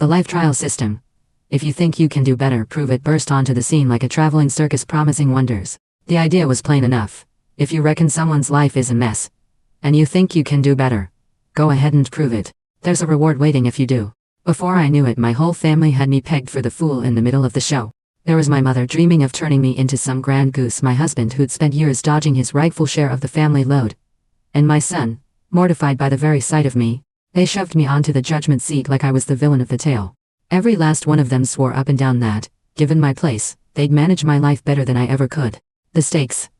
The life trial system. If you think you can do better, prove it, burst onto the scene like a traveling circus promising wonders. The idea was plain enough. If you reckon someone's life is a mess, and you think you can do better, go ahead and prove it. There's a reward waiting if you do. Before I knew it, my whole family had me pegged for the fool in the middle of the show. There was my mother dreaming of turning me into some grand goose, my husband who'd spent years dodging his rightful share of the family load, and my son, mortified by the very sight of me. They shoved me onto the judgment seat like I was the villain of the tale. Every last one of them swore up and down that, given my place, they'd manage my life better than I ever could. The stakes?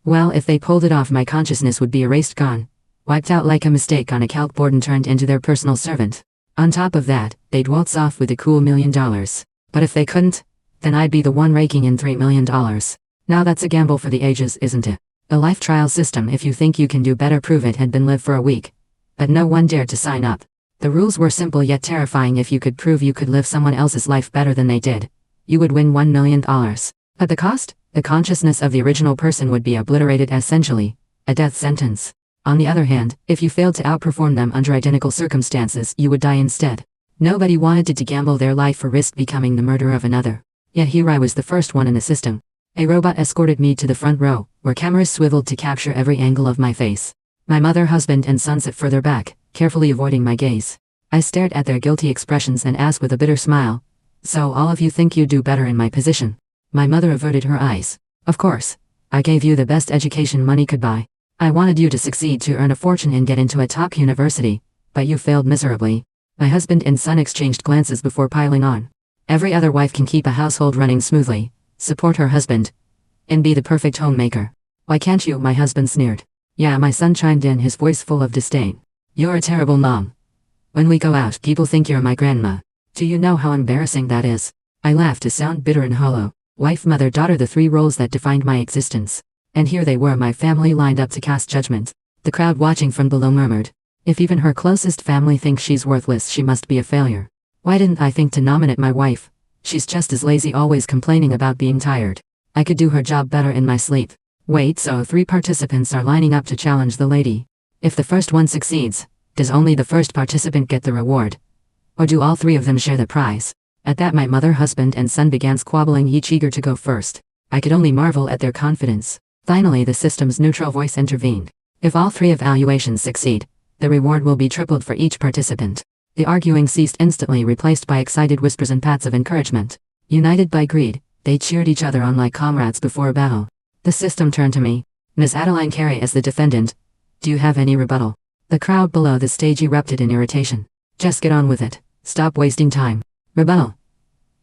Well, if they pulled it off, my consciousness would be erased, gone, wiped out like a mistake on a calc-board and turned into their personal servant. On top of that, they'd waltz off with a cool $1 million. But if they couldn't, then I'd be the one raking in $3 million. Now that's a gamble for the ages, isn't it? A life trial system. If you think you can do better, prove it, had been lived for a week. But no one dared to sign up. The rules were simple yet terrifying. If you could prove you could live someone else's life better than they did, you would win $1 million. But the cost? The consciousness of the original person would be obliterated, essentially a death sentence. On the other hand, if you failed to outperform them under identical circumstances, you would die instead. Nobody wanted to gamble their life or risk becoming the murderer of another. Yet here I was, the first one in the system. A robot escorted me to the front row, where cameras swiveled to capture every angle of my face. My mother, husband, and son sat further back, carefully avoiding my gaze. I stared at their guilty expressions and asked with a bitter smile, "So all of you think you'd do better in my position?" My mother averted her eyes. "Of course. I gave you the best education money could buy. I wanted you to succeed, to earn a fortune and get into a top university, but you failed miserably." My husband and son exchanged glances before piling on. Every other wife can keep a household running smoothly, support her husband, and be the perfect homemaker. Why can't you? My husband sneered. "Yeah," my son chimed in, his voice full of disdain. "You're a terrible mom. When we go out, people think you're my grandma. Do you know how embarrassing that is?" I laughed to sound bitter and hollow. Wife, mother, daughter, the three roles that defined my existence. And here they were, my family lined up to cast judgment. The crowd watching from below murmured, "If even her closest family thinks she's worthless, she must be a failure. Why didn't I think to nominate my wife? She's just as lazy, always complaining about being tired. I could do her job better in my sleep." Wait, so 3 participants are lining up to challenge the lady. If the first one succeeds, does only the first participant get the reward? Or do all 3 of them share the prize? At that, my mother, husband, and son began squabbling, each eager to go first. I could only marvel at their confidence. Finally, the system's neutral voice intervened. "If all 3 evaluations succeed, the reward will be tripled for each participant." The arguing ceased instantly, replaced by excited whispers and pats of encouragement. United by greed, they cheered each other on like comrades before a battle. The system turned to me. "Ms. Adeline Carey, as the defendant, do you have any rebuttal?" The crowd below the stage erupted in irritation. "Just get on with it. Stop wasting time." Rebuttal?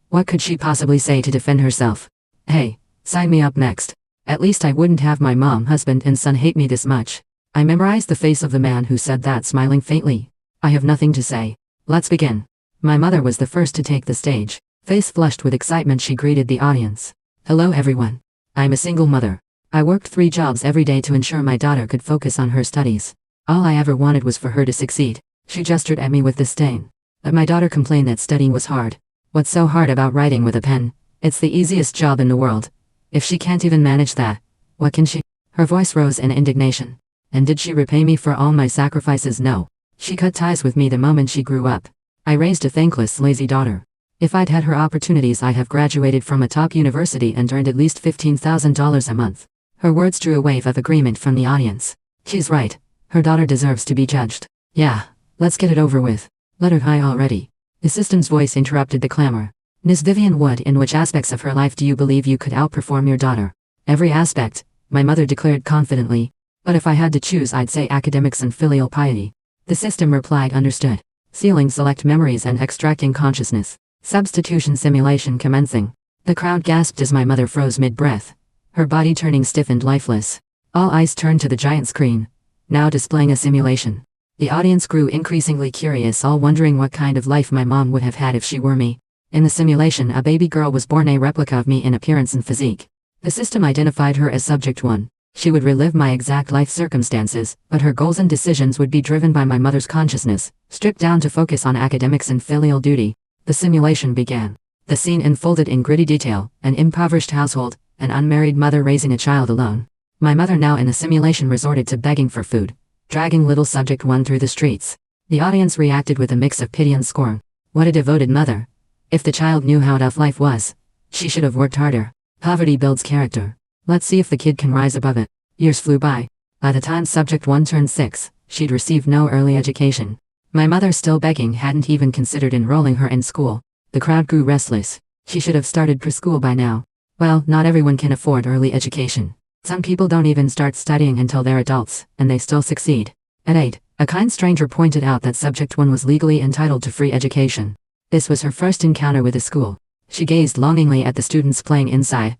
What could she possibly say to defend herself? Hey, sign me up next. At least I wouldn't have my mom, husband, and son hate me this much. I memorized the face of the man who said that, smiling faintly. "I have nothing to say. Let's begin." My mother was the first to take the stage. Face flushed with excitement, she greeted the audience. "Hello everyone. I'm a single mother. I worked 3 jobs every day to ensure my daughter could focus on her studies. All I ever wanted was for her to succeed." She gestured at me with disdain. But my daughter complained that studying was hard. "What's so hard about writing with a pen? It's the easiest job in the world. If she can't even manage that, what can she?" Her voice rose in indignation. "And did she repay me for all my sacrifices? No. She cut ties with me the moment she grew up. I raised a thankless, lazy daughter. If I'd had her opportunities, I'd have graduated from a top university and earned at least $15,000 a month." Her words drew a wave of agreement from the audience. "She's right. Her daughter deserves to be judged. Yeah, let's get it over with. Let her die already." The system's voice interrupted the clamor. "Ms. Vivian Wood, in which aspects of her life do you believe you could outperform your daughter?" "Every aspect," my mother declared confidently. "But if I had to choose, I'd say academics and filial piety." The system replied, "Understood. Sealing select memories and extracting consciousness. Substitution simulation commencing." The crowd gasped as my mother froze mid-breath, her body turning stiff and lifeless. All eyes turned to the giant screen, now displaying a simulation. The audience grew increasingly curious, all wondering what kind of life my mom would have had if she were me. In the simulation, a baby girl was born, a replica of me in appearance and physique. The system identified her as Subject 1. She would relive my exact life circumstances, but her goals and decisions would be driven by my mother's consciousness, stripped down to focus on academics and filial duty. The simulation began. The scene unfolded in gritty detail: an impoverished household, an unmarried mother raising a child alone. My mother, now in the simulation, resorted to begging for food, dragging little Subject 1 through the streets. The audience reacted with a mix of pity and scorn. What a devoted mother. If the child knew how tough life was, she should have worked harder. Poverty builds character. Let's see if the kid can rise above it. Years flew by. By the time subject 1 turned 6, she'd received no early education. My mother, still begging, hadn't even considered enrolling her in school. The crowd grew restless. She should have started preschool by now. Well, not everyone can afford early education. Some people don't even start studying until they're adults, and they still succeed. At 8, a kind stranger pointed out that subject 1 was legally entitled to free education. This was her first encounter with the school. She gazed longingly at the students playing inside,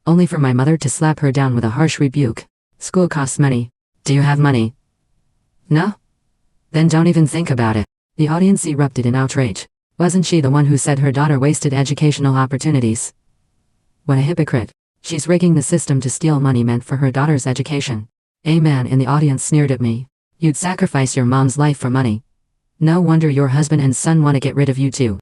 only for my mother to slap her down with a harsh rebuke. School costs money. Do you have money? No? Then don't even think about it. The audience erupted in outrage. Wasn't she the one who said her daughter wasted educational opportunities? What a hypocrite. She's rigging the system to steal money meant for her daughter's education. A man in the audience sneered at me. You'd sacrifice your mom's life for money. No wonder your husband and son want to get rid of you too.